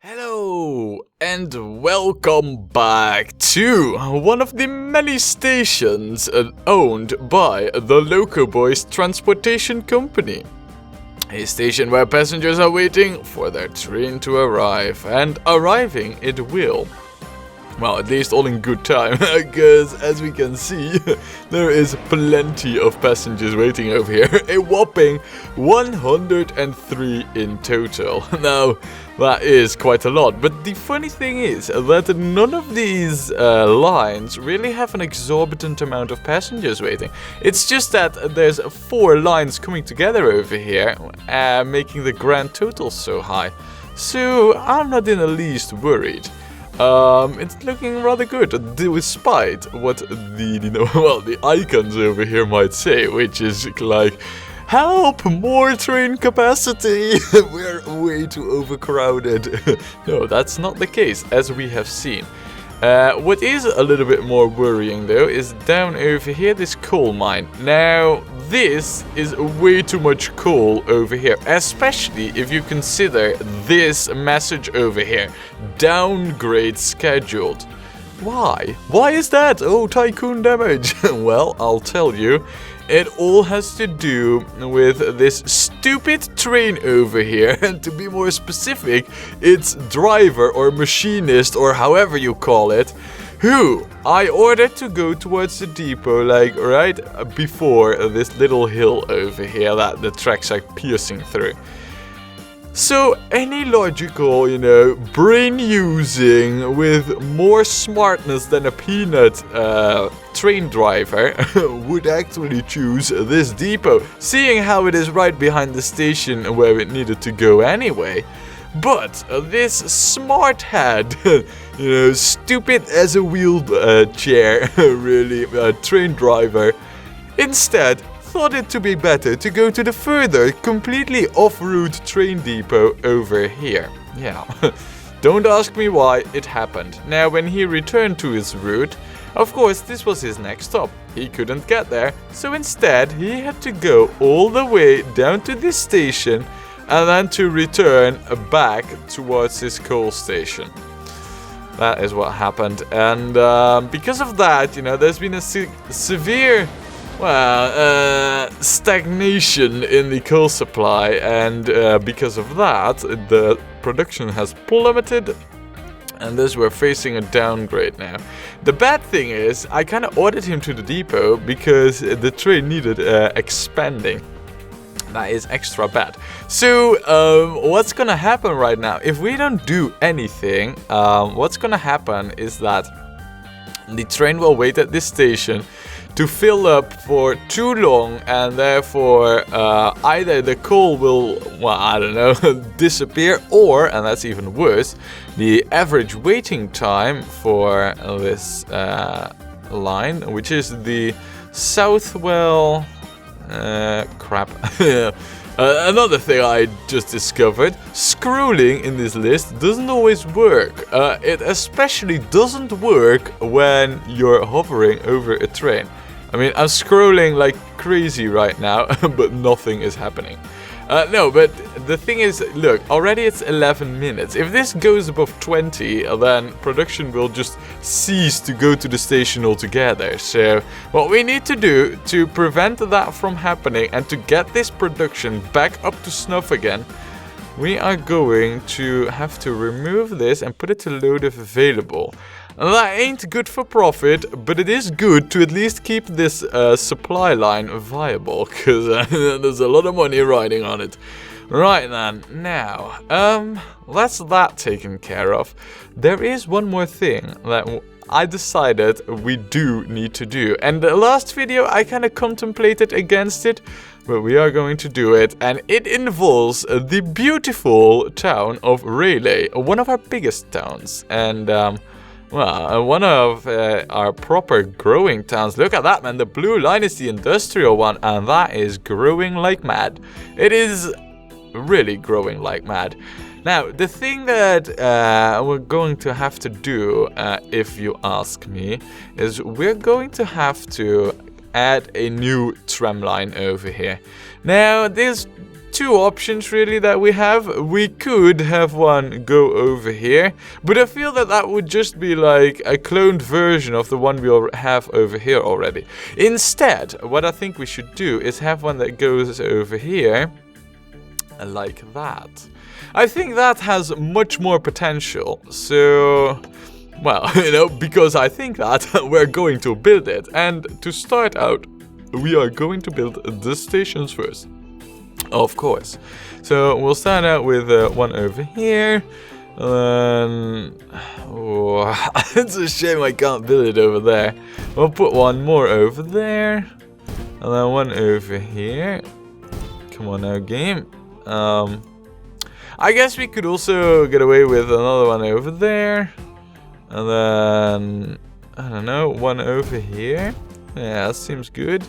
Hello and welcome back to one of the many stations owned by the Locoboys transportation company. A station where passengers are waiting for their train to arrive, and arriving it will. Well, at least all in good time, because as we can see, there is plenty of passengers waiting over here. A whopping 103 in total. Now, that is quite a lot, but the funny thing is that none of these lines really have an exorbitant amount of passengers waiting. It's just that there's 4 lines coming together over here, making the grand total so high. So, I'm not in the least worried. It's looking rather good, despite what the icons over here might say, which is like, help, more train capacity, we're way too overcrowded. No, that's not the case, as we have seen. What is a little bit more worrying though is down over here, this coal mine. Now, this is way too much coal over here, especially if you consider this message over here, downgrade scheduled. Why? Why is that? Oh, tycoon damage. Well, I'll tell you. It all has to do with this stupid train over here, and to be more specific, its driver or machinist or however you call it, who I ordered to go towards the depot, like right before this little hill over here that the tracks are piercing through. So any logical, brain using with more smartness than a peanut train driver would actually choose this depot, seeing how it is right behind the station where it needed to go anyway. But this smart head, stupid as a wheelchair, really, train driver, instead thought it to be better to go to the further, completely off-route train depot over here. Yeah, don't ask me why, it happened. Now, when he returned to his route, of course, this was his next stop. He couldn't get there, so instead he had to go all the way down to this station and then to return back towards his coal station. That is what happened, and because of that, there's been a severe stagnation in the coal supply, and because of that, the production has plummeted, and thus we're facing a downgrade now. The bad thing is, I kind of ordered him to the depot because the train needed expanding. That is extra bad. So, what's gonna happen right now? If we don't do anything, what's gonna happen is that the train will wait at this station to fill up for too long, and therefore either the coal will, disappear, or, and that's even worse, the average waiting time for this line, which is the Southwell... crap. Another thing I just discovered, scrolling in this list doesn't always work. It especially doesn't work when you're hovering over a train. I mean, I'm scrolling like crazy right now, but nothing is happening. No, but the thing is, look, already it's 11 minutes. If this goes above 20, then production will just cease to go to the station altogether. So, what we need to do to prevent that from happening and to get this production back up to snuff again, we are going to have to remove this and put it to load if available. That ain't good for profit, but it is good to at least keep this supply line viable, because there's a lot of money riding on it. Right then, now, that's that taken care of. There is one more thing that I decided we do need to do, and the last video I kind of contemplated against it, but we are going to do it, and it involves the beautiful town of Raleigh, one of our biggest towns, and one of our proper growing towns. Look at that, man. The blue line is the industrial one, and that is growing like mad. It is really growing like mad. Now, the thing that we're going to have to do, if you ask me, is we're going to have to add a new tram line over here. Now, there's two options really that we have. We could have one go over here, but I feel that that would just be like a cloned version of the one we have over here already. Instead, what I think we should do is have one that goes over here, like that. I think that has much more potential, so... Well, you know, because I think that we're going to build it. And to start out, we are going to build the stations first. Of course. So we'll start out with one over here. And oh, it's a shame I can't build it over there. We'll put one more over there. And then one over here. Come on now, game. I guess we could also get away with another one over there. And then, I don't know, one over here. Yeah, that seems good.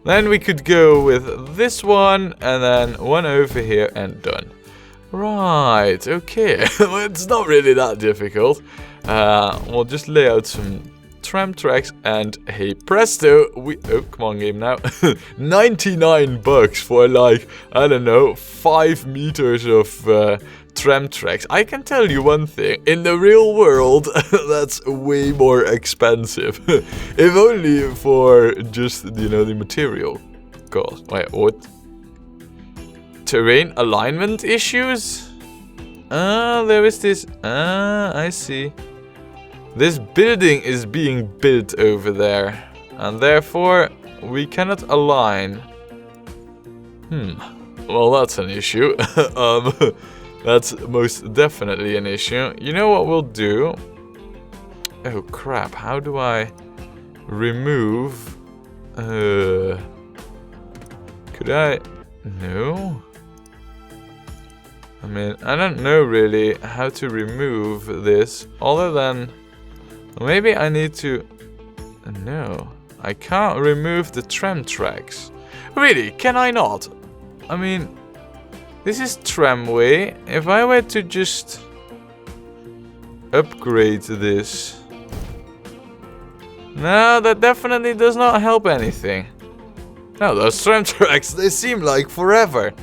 Then we could go with this one, and then one over here, and done. Right, okay. It's not really that difficult. We'll just lay out some tram tracks, and hey presto, oh, come on game now. 99 bucks for like, I don't know, 5 meters of tram tracks. I can tell you one thing, in the real world, that's way more expensive. If only for just, you know, the material cost. Wait, what? Terrain alignment issues? There is this, I see. This building is being built over there, and therefore we cannot align. Well, that's an issue. That's most definitely an issue. You know what we'll do? Oh crap, how do I remove... Could I... No? I mean, I don't know really how to remove this, other than... Maybe I need to... No, I can't remove the tram tracks. Really, can I not? I mean... This is tramway. If I were to just upgrade this... No, that definitely does not help anything. No, those tram tracks, they seem like forever.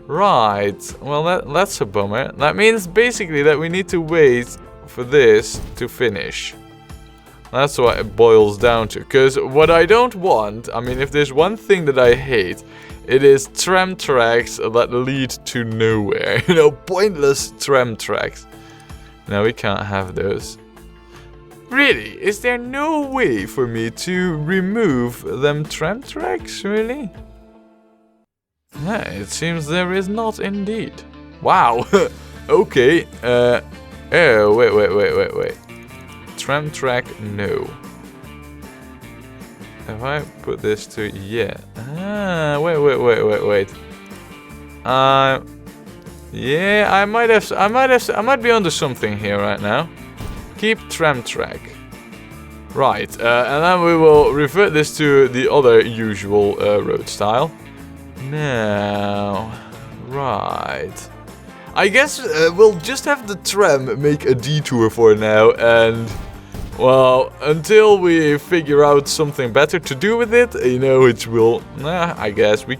Right, well that's a bummer. That means basically that we need to wait for this to finish. That's what it boils down to. Because what I don't want, I mean, if there's one thing that I hate, it is tram tracks that lead to nowhere. You know, pointless tram tracks. No, we can't have those. Really? Is there no way for me to remove them tram tracks, really? Yeah, it seems there is not indeed. Wow. Okay. Oh, wait. Tram track, no. If I put this to, yeah. Wait. Yeah, I might be onto something here right now. Keep tram track. Right, and then we will revert this to the other usual road style. Now, right. I guess we'll just have the tram make a detour for now, and well, until we figure out something better to do with it, you know, which will, I guess we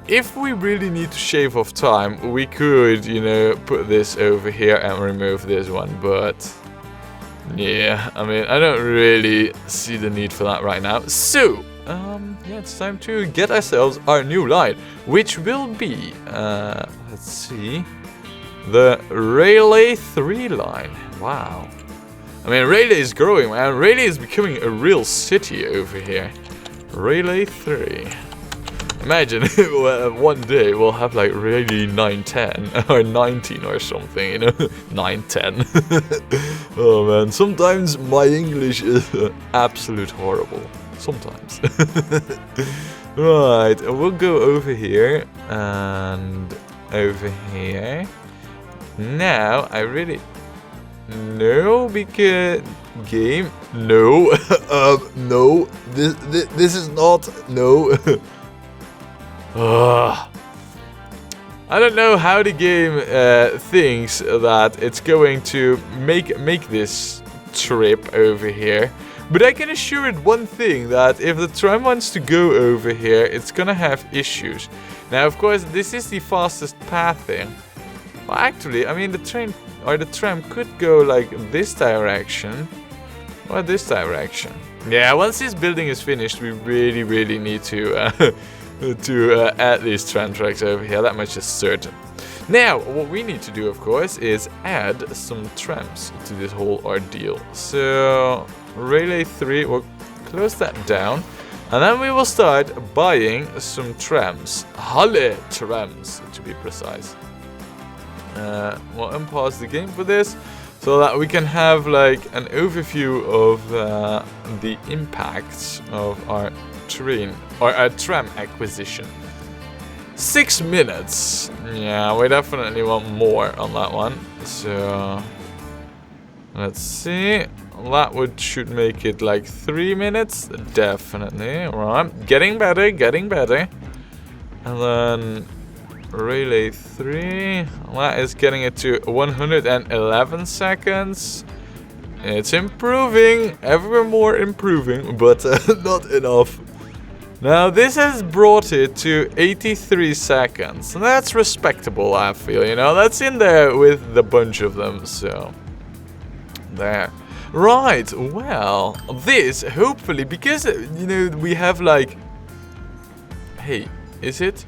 if we really need to shave off time, we could, you know, put this over here and remove this one, but yeah, I mean, I don't really see the need for that right now. So, yeah, it's time to get ourselves our new line, which will be, let's see, the Relay 3 line. Wow. I mean, Relay is growing, man. Relay is becoming a real city over here. Relay 3. Imagine one day we'll have like Relay 910 or 19 or something, you know? 910. Oh man, sometimes my English is absolute horrible. Sometimes. Right, we'll go over here and over here. Now, I really... No, because... Game? No. No. This is not... No. I don't know how the game thinks that it's going to make this trip over here, But I can assure it one thing, that if the tram wants to go over here, it's gonna have issues. Now, of course, this is the fastest path here. Well, actually, I mean, the train or the tram could go like this direction or this direction. Yeah, once this building is finished, we really need to add these tram tracks over here. That much is certain. Now, what we need to do, of course, is add some trams to this whole ordeal. So, Relay 3, we'll close that down. And then we will start buying some trams. Halle trams, to be precise. We'll unpause the game for this, so that we can have like an overview of the impacts of our train or our tram acquisition. 6 minutes. Yeah, we definitely want more on that one. So let's see. That should make it like 3 minutes. Definitely. Right. Getting better, getting better. And then Relay 3. That is getting it to 111 seconds. It's improving. Ever more improving, but not enough. Now this has brought it to 83 seconds. And that's respectable, I feel, you know. That's in there with the bunch of them, so there. Right, well, this hopefully, because, you know, we have like, hey, is it?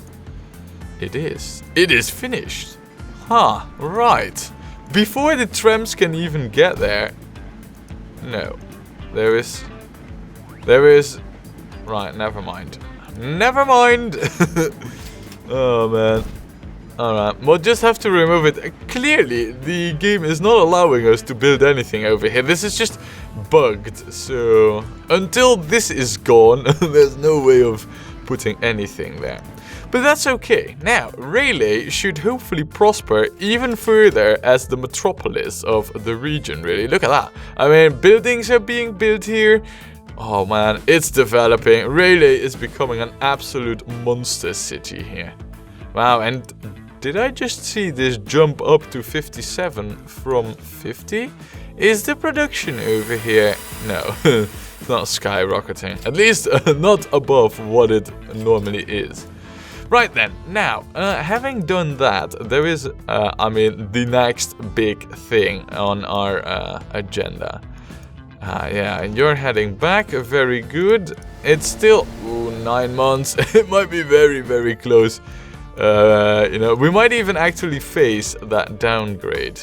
It is. It is finished. Huh, right. Before the trams can even get there. No. There is. Right, never mind. Never mind. Oh, man. Alright, we'll just have to remove it. Clearly, the game is not allowing us to build anything over here. This is just bugged. So, until this is gone, there's no way of putting anything there. But that's okay. Now, Relay should hopefully prosper even further as the metropolis of the region, really. Look at that. I mean, buildings are being built here. Oh man, it's developing. Relay is becoming an absolute monster city here. Wow, and did I just see this jump up to 57 from 50? Is the production over here? No, it's not skyrocketing. At least not above what it normally is. Right then, now, having done that, there is, I mean, the next big thing on our agenda. Yeah, and you're heading back, very good. It's still 9 months, it might be very close. You know, we might even actually face that downgrade.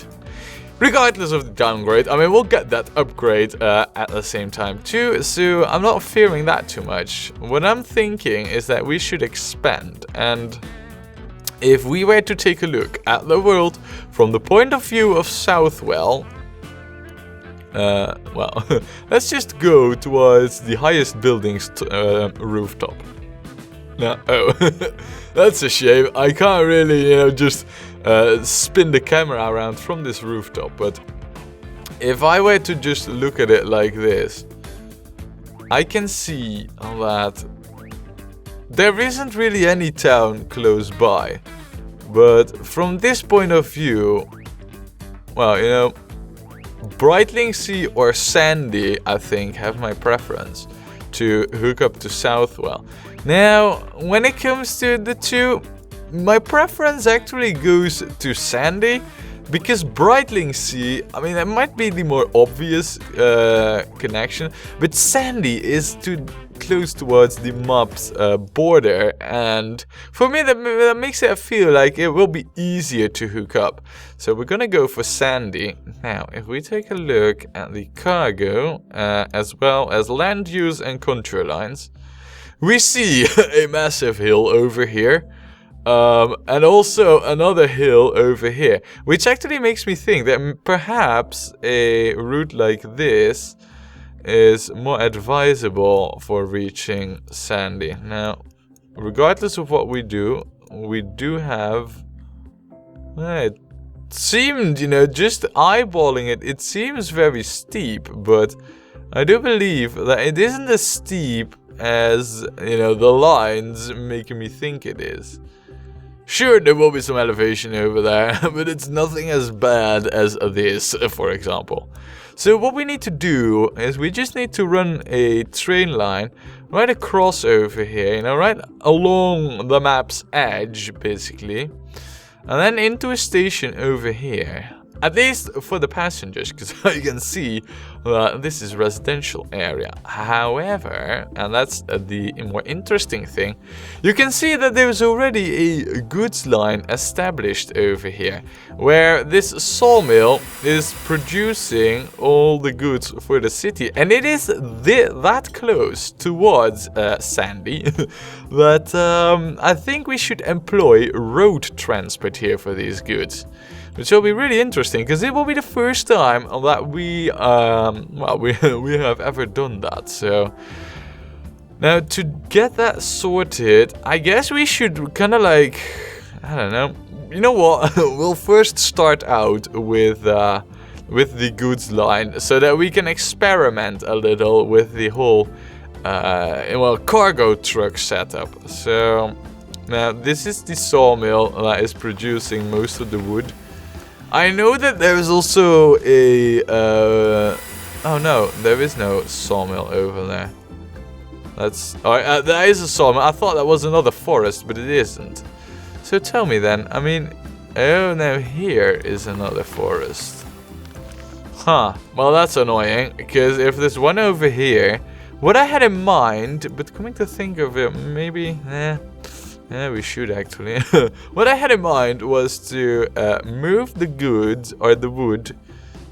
Regardless of the downgrade, I mean, we'll get that upgrade at the same time too, so I'm not fearing that too much. What I'm thinking is that we should expand, and if we were to take a look at the world from the point of view of Southwell, well, let's just go towards the highest building's rooftop. No, oh, that's a shame. I can't really, you know, just spin the camera around from this rooftop, but if I were to just look at it like this, I can see that there isn't really any town close by, but from this point of view, well, you know, Brightlingsea or Sandy, I think, have my preference to hook up to Southwell. Now, when it comes to the two, my preference actually goes to Sandy, because Brightlingsea, I mean, that might be the more obvious connection, but Sandy is too close towards the map's border, and for me that makes it feel like it will be easier to hook up. So we're gonna go for Sandy. Now, if we take a look at the cargo, as well as land use and contour lines, we see a massive hill over here. And also another hill over here, which actually makes me think that perhaps a route like this is more advisable for reaching Sandy. Now, regardless of what we do have... it seemed, you know, just eyeballing it, it seems very steep, but I do believe that it isn't as steep as, you know, the lines making me think it is. Sure, there will be some elevation over there, but it's nothing as bad as this, for example. So what we need to do is we just need to run a train line right across over here, you know, right along the map's edge, basically. And then into a station over here. At least for the passengers, because you can see this is residential area. However, and that's the more interesting thing, you can see that there's already a goods line established over here, where this sawmill is producing all the goods for the city. And it is that close towards Sandy that I think we should employ road transport here for these goods. Which will be really interesting, because it will be the first time that we have ever done that. So now to get that sorted, I guess we should kind of like, I don't know. You know what? We'll first start out with the goods line, so that we can experiment a little with the whole cargo truck setup. So now this is the sawmill that is producing most of the wood. I know that there is also a, oh no, there is no sawmill over there. There is a sawmill. I thought that was another forest, but it isn't. So tell me then, I mean, oh no, here is another forest. Huh, well that's annoying, because if there's one over here, what I had in mind, but coming to think of it, maybe, yeah, we should actually. What I had in mind was to move the goods, or the wood,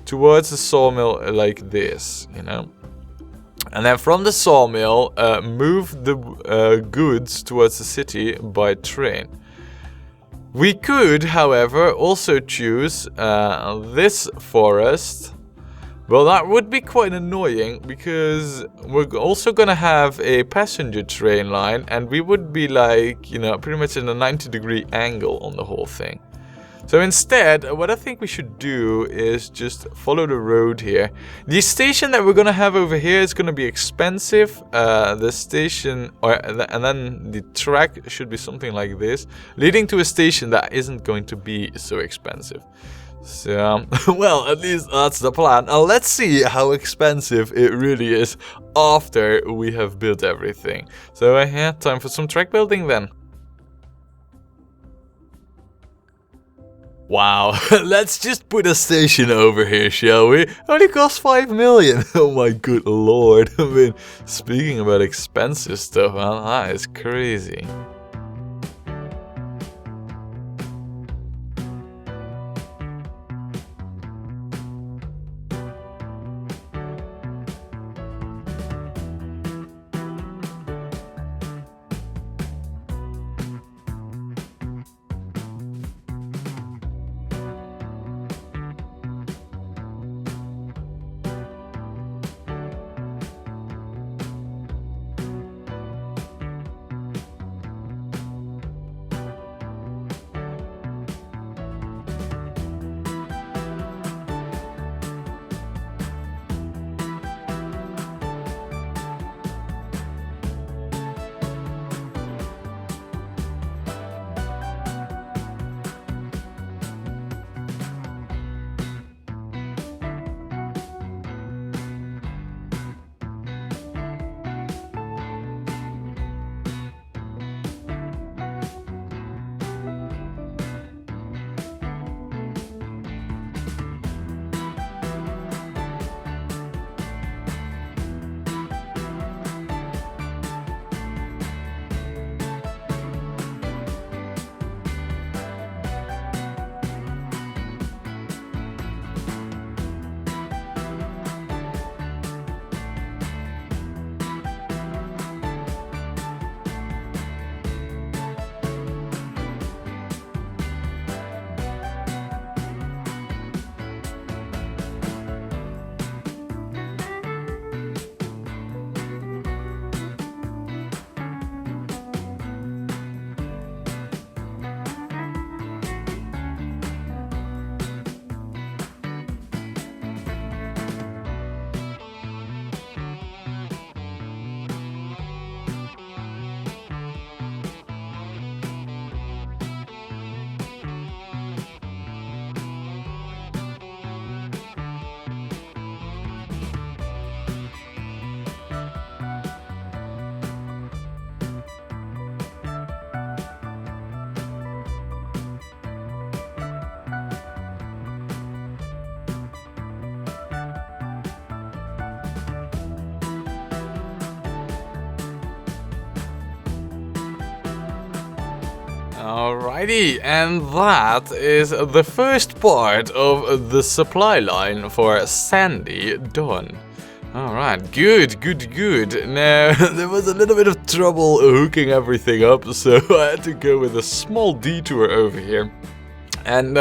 towards the sawmill like this, you know? And then from the sawmill, move the goods towards the city by train. We could, however, also choose this forest. Well, that would be quite annoying, because we're also gonna have a passenger train line, and we would be like, you know, pretty much in a 90-degree angle on the whole thing. So instead, what I think we should do is just follow the road here. The station that we're gonna have over here is gonna be expensive. The station, and then the track should be something like this, leading to a station that isn't going to be so expensive. So, well, at least that's the plan. Now let's see how expensive it really is after we have built everything. So yeah, time for some track building then. Wow, let's just put a station over here, shall we? It only costs 5 million. Oh my good lord. I mean, speaking about expensive stuff, man, that is crazy. Alrighty, and that is the first part of the supply line for Sandy done. Alright, good. Now, there was a little bit of trouble hooking everything up, so I had to go with a small detour over here. And,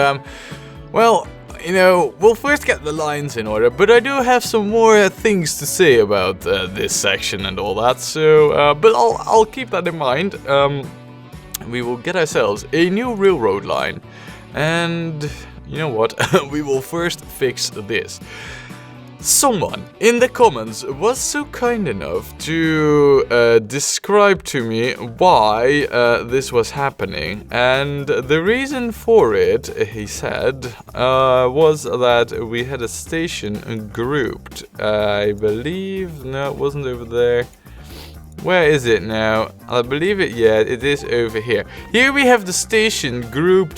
well, you know, we'll first get the lines in order, but I do have some more things to say about this section and all that, so, but I'll keep that in mind. We will get ourselves a new railroad line, and you know what, we will first fix this. Someone in the comments was so kind enough to describe to me why this was happening, and the reason for it, he said, was that we had a station grouped. I believe, no, it wasn't over there. Where is it now? I believe it, yeah, it is over here. Here we have the station grouped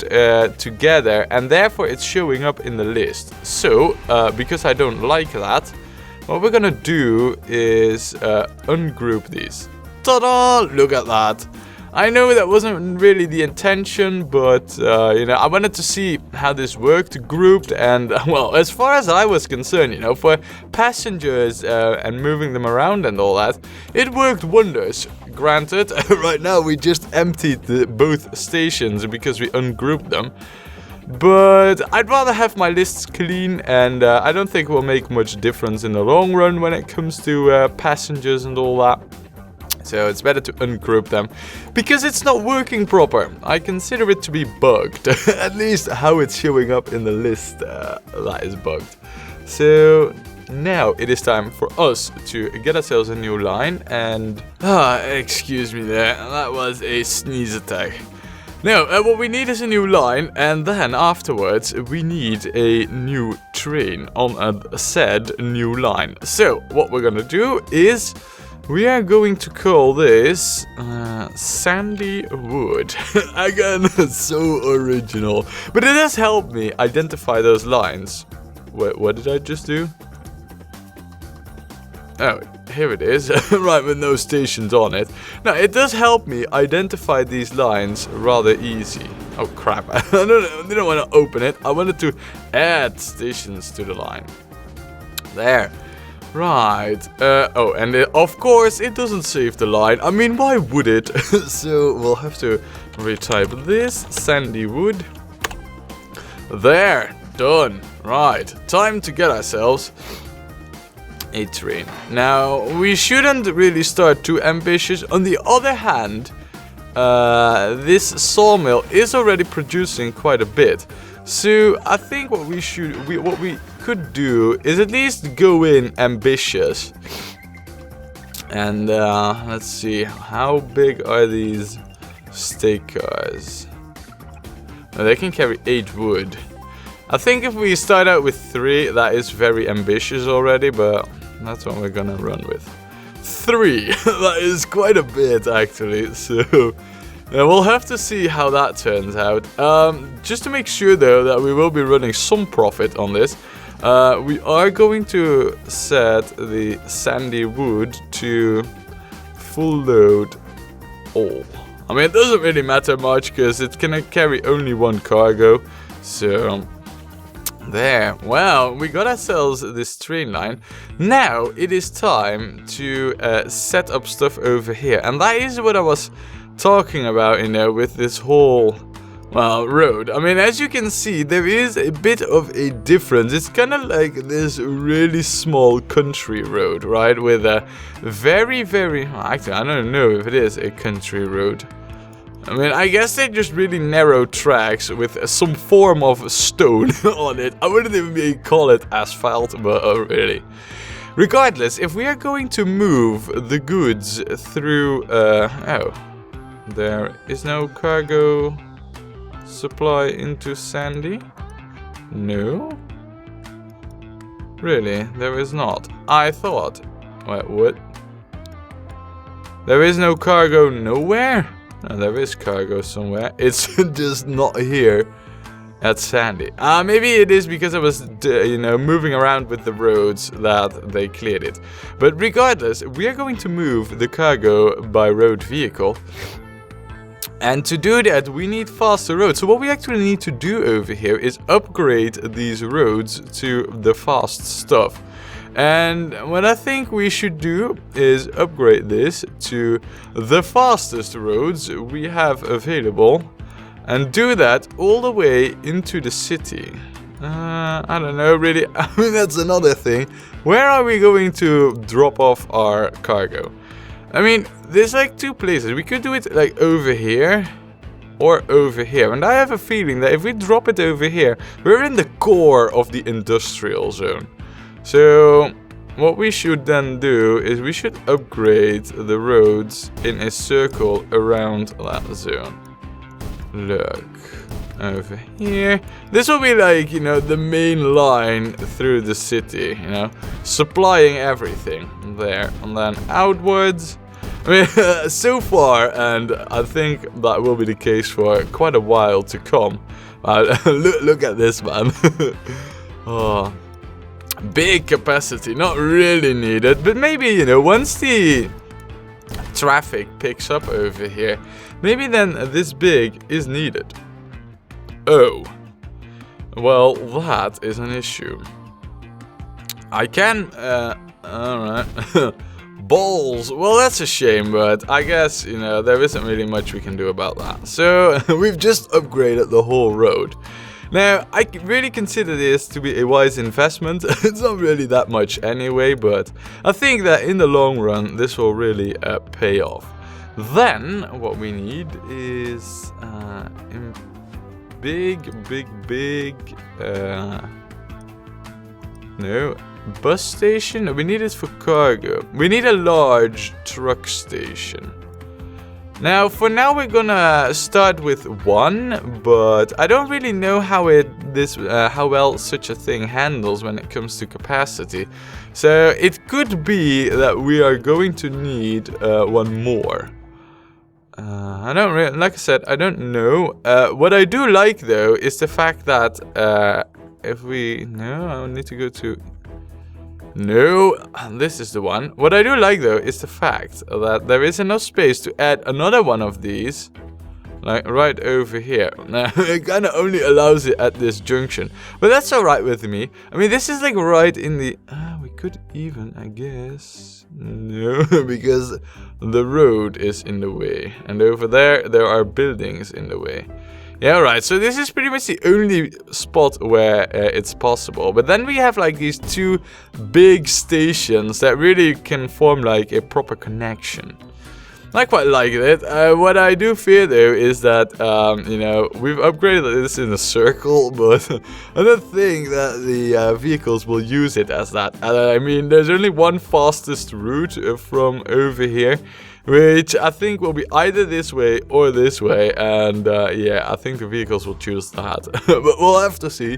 together, and therefore it's showing up in the list. So, because I don't like that, what we're gonna do is ungroup these. Ta-da! Look at that. I know that wasn't really the intention, but, you know, I wanted to see how this worked grouped, and, well, as far as I was concerned, you know, for passengers and moving them around and all that, it worked wonders. Granted, right now we just emptied both stations because we ungrouped them, but I'd rather have my lists clean, and I don't think it will make much difference in the long run when it comes to passengers and all that. So it's better to ungroup them, because it's not working proper. I consider it to be bugged, at least how it's showing up in the list, that is bugged. So now it is time for us to get ourselves a new line, and excuse me there, that was a sneeze attack. Now, what we need is a new line, and then afterwards we need a new train on a said new line. So what we're gonna do is we are going to call this Sandy Wood. Again, so original. But it does help me identify those lines. What did I just do? Oh, here it is. Right, with no stations on it. Now, it does help me identify these lines rather easy. Oh, crap. I didn't want to open it. I wanted to add stations to the line. There. Right, oh, and of course it doesn't save the line. I mean, why would it? So we'll have to retype this, Sandy Wood. There, done. Right, time to get ourselves a train. Now, we shouldn't really start too ambitious. On the other hand, this sawmill is already producing quite a bit. So I think what we could do is at least go in ambitious. And let's see, how big are these stake cars? Now, they can carry 8 wood. I think if we start out with 3, that is very ambitious already, but that's what we're gonna run with. 3, that is quite a bit actually, so we'll have to see how that turns out. Just to make sure though that we will be running some profit on this, we are going to set the Sandy Wood to full load all. I mean, it doesn't really matter much because it's gonna carry only 1 cargo. So there, well, we got ourselves this train line. Now it is time to set up stuff over here, and that is what I was talking about, you know, with this whole, well, road. I mean, as you can see, there is a bit of a difference. It's kind of like this really small country road, right? With a very, actually, I don't know if it is a country road. I mean, I guess they're just really narrow tracks with some form of stone on it. I wouldn't even call it asphalt, but really. Regardless, if we are going to move the goods through, oh, there is no cargo supply into Sandy? No? Really? There is not. I thought. Wait, what? There is no cargo nowhere? No, there is cargo somewhere. It's just not here at Sandy. Maybe it is because I was, you know, moving around with the roads that they cleared it. But regardless, we are going to move the cargo by road vehicle. And to do that, we need faster roads. So what we actually need to do over here is upgrade these roads to the fast stuff. And what I think we should do is upgrade this to the fastest roads we have available. And do that all the way into the city. I don't know, really. I mean, that's another thing. Where are we going to drop off our cargo? I mean, there's like two places. We could do it like over here or over here. And I have a feeling that if we drop it over here, we're in the core of the industrial zone. So what we should then do is we should upgrade the roads in a circle around that zone. Look, over here. This will be like, you know, the main line through the city, you know, supplying everything there. And then outwards. I mean, so far, and I think that will be the case for quite a while to come. Look at this, man. Oh, big capacity, not really needed, but maybe, you know, once the traffic picks up over here, maybe then this big is needed. Oh, well, that is an issue. I can, alright. Balls. Well, that's a shame, but I guess, you know, there isn't really much we can do about that. So, we've just upgraded the whole road. Now, I really consider this to be a wise investment. It's not really that much anyway, but I think that in the long run, this will really pay off. Then, what we need is no, bus station? No, we need it for cargo. We need a large truck station. Now, for now, we're gonna start with one, but I don't really know how well such a thing handles when it comes to capacity. So it could be that we are going to need one more. I don't really, like I said, I don't know. What I do like though is the fact that I need to go to. No, this is the one. What I do like though is the fact that there is enough space to add another one of these, like right over here. Now, it kind of only allows it at this junction, but that's alright with me. I mean, this is like right in the... we could even, I guess... No, because the road is in the way. And over there are buildings in the way. Yeah, right, so this is pretty much the only spot where it's possible. But then we have like these two big stations that really can form like a proper connection. I quite like it. What I do fear though is that, you know, we've upgraded this in a circle, but I don't think that the vehicles will use it as that. I mean, there's only one fastest route from over here, which I think will be either this way or this way, and yeah, I think the vehicles will choose that, but we'll have to see.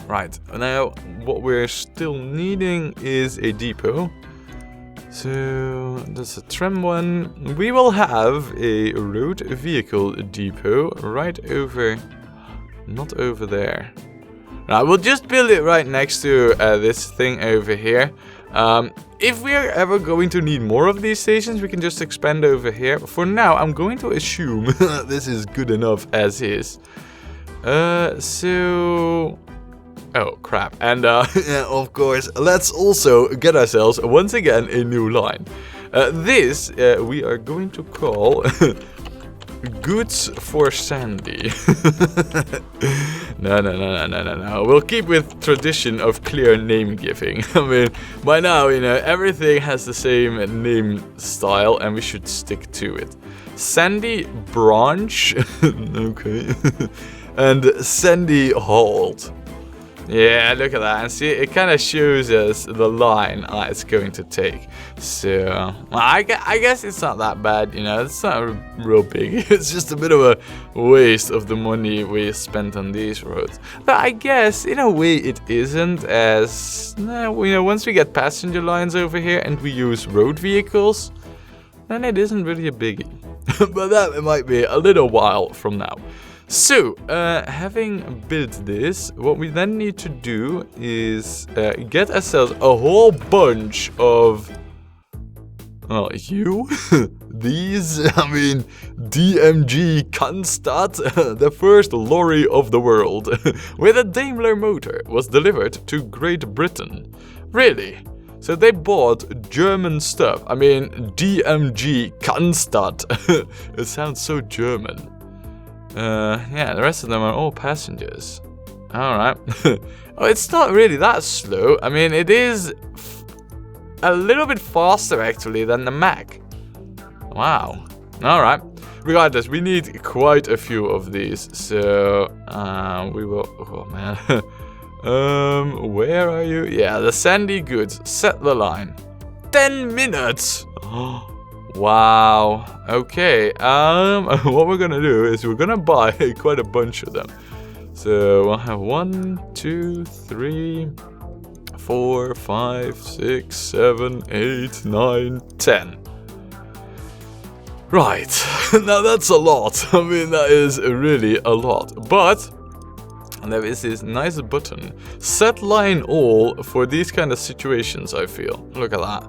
Right, now what we're still needing is a depot. So that's a tram one. We will have a road vehicle depot right over, not over there. Now we'll just build it right next to this thing over here. If we are ever going to need more of these stations, we can just expand over here. For now, I'm going to assume this is good enough as is. Oh, crap. And, yeah, of course, let's also get ourselves, once again, a new line. This, we are going to call... Goods for Sandy. No. We'll keep with tradition of clear name giving. I mean, by now, you know, everything has the same name style and we should stick to it. Sandy Branch. Okay. And Sandy Halt. Yeah, look at that. And see, it kind of shows us the line it's going to take. So, well, I guess it's not that bad, you know. It's not real big. It's just a bit of a waste of the money we spent on these roads. But I guess, in a way, it isn't, as, you know, once we get passenger lines over here and we use road vehicles, then it isn't really a biggie. But that might be a little while from now. So, having built this, what we then need to do is get ourselves a whole bunch of... Well, you? these? I mean, DMG Cannstatt, the first lorry of the world, with a Daimler motor, was delivered to Great Britain. Really? So they bought German stuff. I mean, DMG Cannstatt. It sounds so German. Yeah, the rest of them are all passengers. Alright. Oh, it's not really that slow. I mean, it is a little bit faster, actually, than the Mac. Wow. Alright. Regardless, we need quite a few of these. So, we will... Oh, man. Where are you? Yeah, the sandy goods. Set the line. 10 minutes! Wow. Okay. What we're gonna do is we're gonna buy quite a bunch of them. So we'll have 1, 2, 3, 4, 5, 6, 7, 8, 9, 10. Right. Now that's a lot. I mean, that is really a lot. But there is this nice button. Set line all for these kind of situations, I feel. Look at that.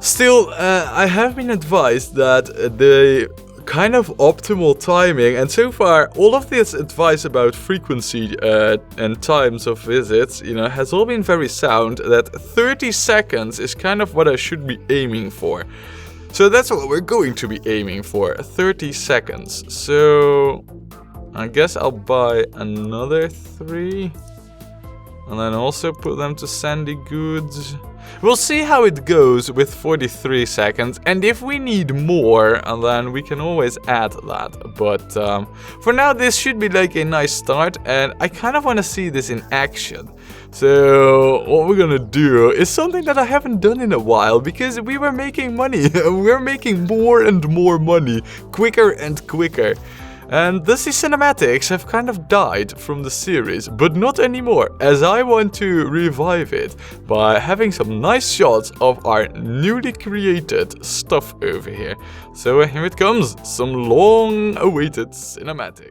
Still, I have been advised that the kind of optimal timing, and so far all of this advice about frequency and times of visits, you know, has all been very sound, that 30 seconds is kind of what I should be aiming for. So that's what we're going to be aiming for, 30 seconds. So I guess I'll buy another 3 and then also put them to sandy goods. We'll see how it goes with 43 seconds, and if we need more, then we can always add that. But for now, this should be like a nice start, and I kind of want to see this in action. So what we're gonna do is something that I haven't done in a while, because we were making money. We're making more and more money, quicker and quicker. And thus the cinematics have kind of died from the series, but not anymore, as I want to revive it by having some nice shots of our newly created stuff over here. So here it comes, some long-awaited cinematics.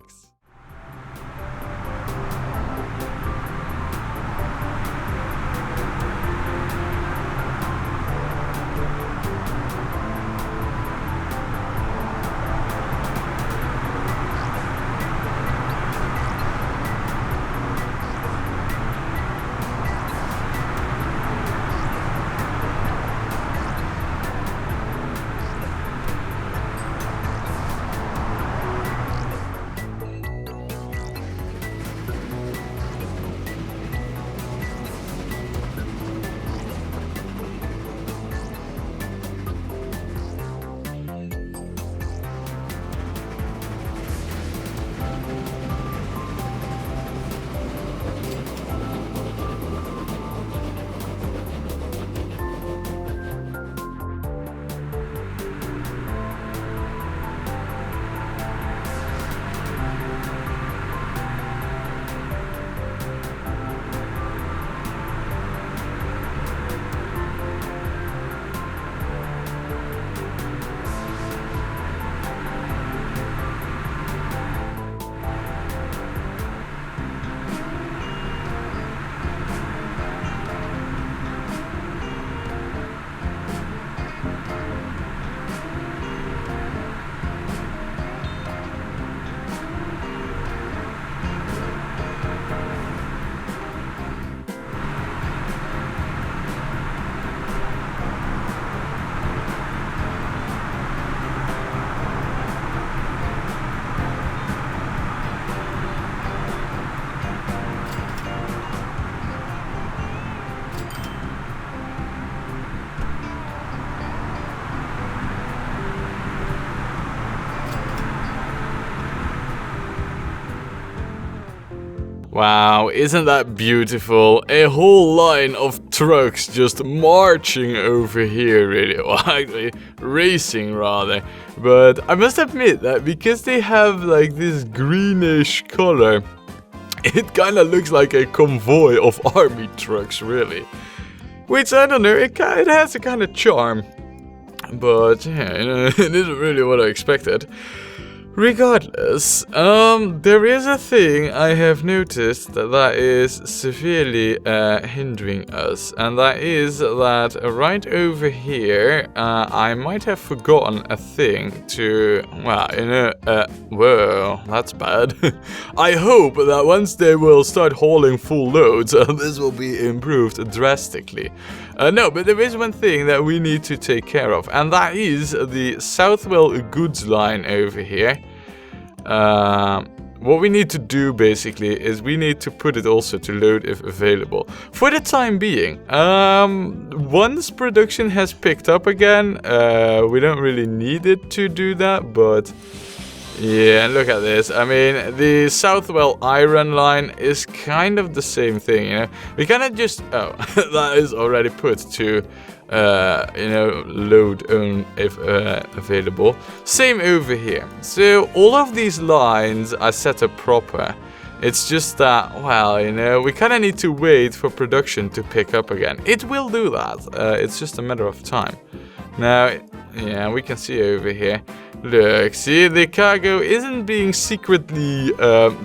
Wow, isn't that beautiful? A whole line of trucks just marching over here, really. Well, actually, racing rather. But I must admit that because they have like this greenish color, it kind of looks like a convoy of army trucks, really. Which, I don't know, it has a kind of charm. But, yeah, you know, it isn't really what I expected. Regardless, there is a thing I have noticed that is severely hindering us, and that is that right over here, I might have forgotten a thing to, well, whoa, that's bad. I hope that once they will start hauling full loads, this will be improved drastically. No, but there is one thing that we need to take care of, and that is the Southwell goods line over here. What we need to do basically is we need to put it also to load if available. For the time being, once production has picked up again, we don't really need it to do that, but yeah, look at this. I mean, the Southwell iron line is kind of the same thing, you know. We cannot just, oh, that is already put to load on if available. Same over here. So all of these lines are set up proper. It's just that, well, we kind of need to wait for production to pick up again. It will do that. It's just a matter of time. Now, yeah, we can see over here. Look, see, the cargo isn't being secretly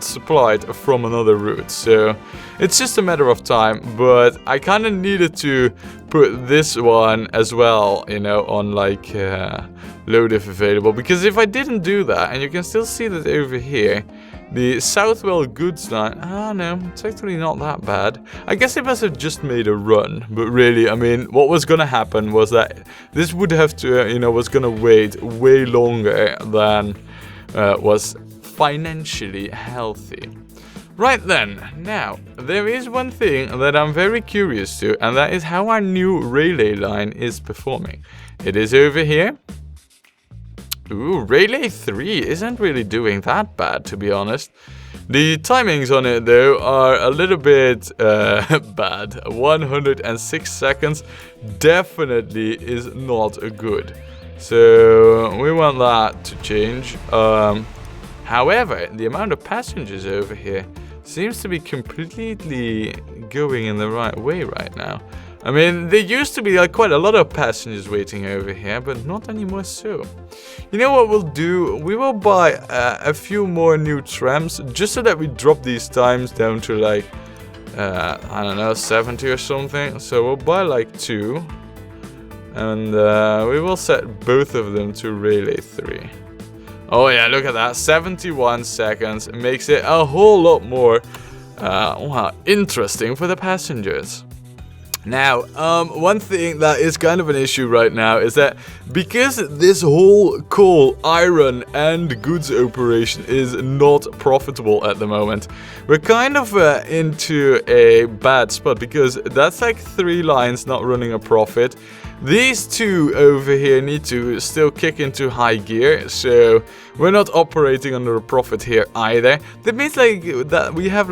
supplied from another route, so it's just a matter of time, but I kind of needed to put this one as well, on like load if available, because if I didn't do that, and you can still see that over here, the Southwell goods line, oh no, it's actually not that bad. I guess it must have just made a run, but really, I mean, what was gonna happen was that this would have to, was gonna wait way longer than was financially healthy. Right then, now, there is one thing that I'm very curious to, and that is how our new relay line is performing. It is over here. Ooh, Relay 3 isn't really doing that bad, to be honest. The timings on it, though, are a little bit bad. 106 seconds definitely is not good. So, we want that to change. However, the amount of passengers over here seems to be completely going in the right way right now. I mean, there used to be quite a lot of passengers waiting over here, but not anymore so. You know what we'll do? We will buy a few more new trams, just so that we drop these times down to I don't know, 70 or something. So we'll buy 2, and we will set both of them to Relay 3. Oh yeah, look at that, 71 seconds. It makes it a whole lot more interesting for the passengers. Now, one thing that is kind of an issue right now is that because this whole coal, iron and goods operation is not profitable at the moment, we're kind of into a bad spot, because that's 3 lines not running a profit. These 2 over here need to still kick into high gear, so we're not operating under a profit here either. That means that we have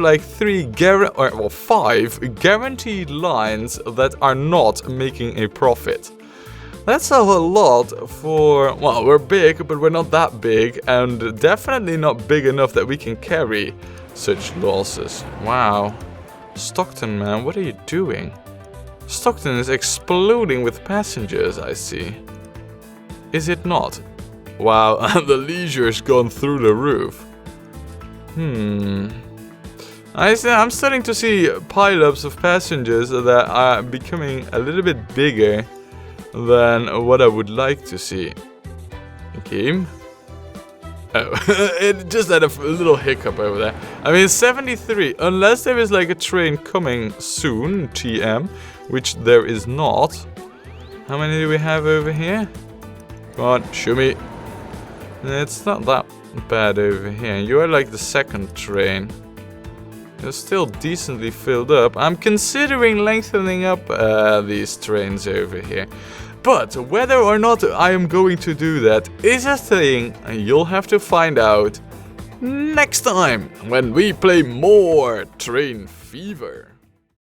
5 guaranteed lines that are not making a profit. That's a whole lot for, well, we're big, but we're not that big, and definitely not big enough that we can carry such losses. Wow. Stockton, man, what are you doing? Stockton is exploding with passengers, I see. Is it not? Wow, the leisure's gone through the roof. I'm starting to see pileups of passengers that are becoming a little bit bigger than what I would like to see. Okay. Oh, it just had a little hiccup over there. I mean, 73, unless there is a train coming soon, TM, which there is not. How many do we have over here? Come on, show me. It's not that bad over here. You are the second train. You're still decently filled up. I'm considering lengthening up these trains over here. But whether or not I am going to do that is a thing you'll have to find out next time when we play more Train Fever.